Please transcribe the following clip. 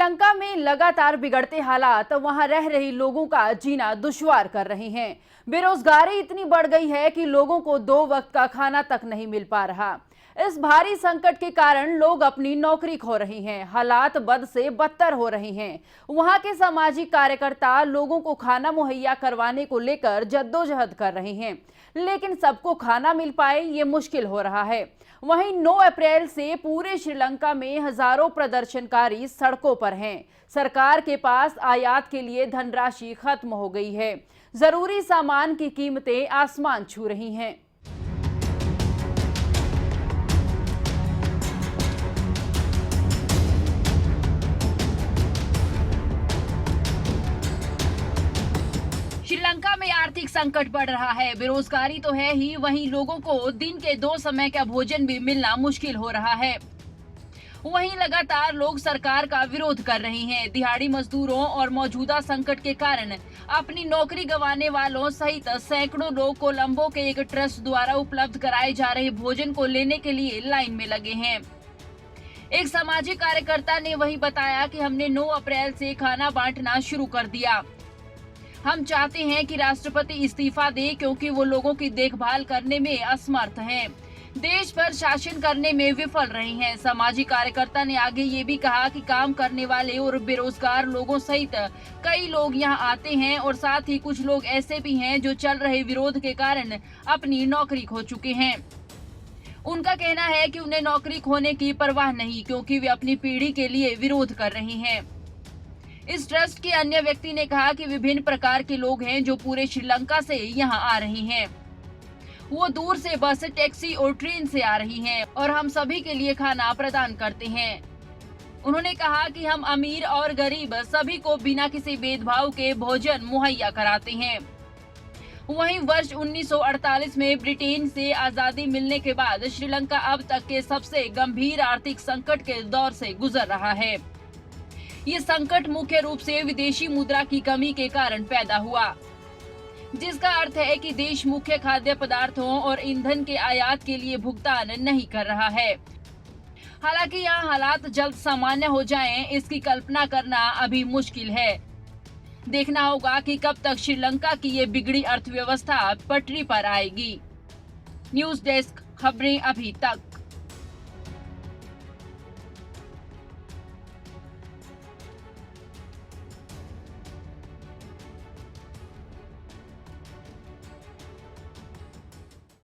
श्रीलंका में लगातार बिगड़ते हालात वहां रह रही लोगों का जीना दुश्वार कर रहे हैं। बेरोजगारी इतनी बढ़ गई है कि लोगों को 2 वक्त का खाना तक नहीं मिल पा रहा। इस भारी संकट के कारण लोग अपनी नौकरी खो रहे हैं। हालात बद से बदतर हो रहे हैं। वहां के सामाजिक कार्यकर्ता लोगों को खाना मुहैया करवाने को लेकर जद्दोजहद कर रहे हैं, लेकिन सबको खाना मिल पाए ये मुश्किल हो रहा है। वहीं 9 अप्रैल से पूरे श्रीलंका में हजारों प्रदर्शनकारी सड़कों पर हैं। सरकार के पास आयात के लिए धनराशि खत्म हो गई है। जरूरी सामान की कीमतें आसमान छू रही हैं। श्रीलंका में आर्थिक संकट बढ़ रहा है। बेरोजगारी तो है ही, वहीं लोगों को दिन के 2 समय का भोजन भी मिलना मुश्किल हो रहा है। वहीं लगातार लोग सरकार का विरोध कर रहे हैं। दिहाड़ी मजदूरों और मौजूदा संकट के कारण अपनी नौकरी गंवाने वालों सहित सैकड़ों लोग कोलंबो के एक ट्रस्ट द्वारा उपलब्ध कराए जा रहे भोजन को लेने के लिए लाइन में लगे हैं। एक सामाजिक कार्यकर्ता ने वही बताया कि हमने 9 अप्रैल से खाना बांटना शुरू कर दिया। हम चाहते हैं कि राष्ट्रपति इस्तीफा दे, क्योंकि वो लोगों की देखभाल करने में असमर्थ हैं, देश पर शासन करने में विफल रहे हैं। सामाजिक कार्यकर्ता ने आगे ये भी कहा कि काम करने वाले और बेरोजगार लोगों सहित कई लोग यहाँ आते हैं और साथ ही कुछ लोग ऐसे भी हैं जो चल रहे विरोध के कारण अपनी नौकरी खो चुके हैं। उनका कहना है कि उन्हें नौकरी खोने की परवाह नहीं, क्योंकि वे अपनी पीढ़ी के लिए विरोध कर रहे हैं। इस ट्रस्ट के अन्य व्यक्ति ने कहा कि विभिन्न प्रकार के लोग हैं जो पूरे श्रीलंका से यहाँ आ रहे हैं। वो दूर से बस, टैक्सी और ट्रेन से आ रही हैं और हम सभी के लिए खाना प्रदान करते हैं। उन्होंने कहा कि हम अमीर और गरीब सभी को बिना किसी भेदभाव के भोजन मुहैया कराते हैं। वहीं वर्ष 1948 में ब्रिटेन से आजादी मिलने के बाद श्रीलंका अब तक के सबसे गंभीर आर्थिक संकट के दौर से गुजर रहा है। ये संकट मुख्य रूप से विदेशी मुद्रा की कमी के कारण पैदा हुआ, जिसका अर्थ है कि देश मुख्य खाद्य पदार्थों और ईंधन के आयात के लिए भुगतान नहीं कर रहा है। हालांकि यहाँ हालात जल्द सामान्य हो जाएं, इसकी कल्पना करना अभी मुश्किल है। देखना होगा कि कब तक श्रीलंका की ये बिगड़ी अर्थव्यवस्था पटरी पर आएगी। न्यूज़ डेस्क, खबरें अभी तक।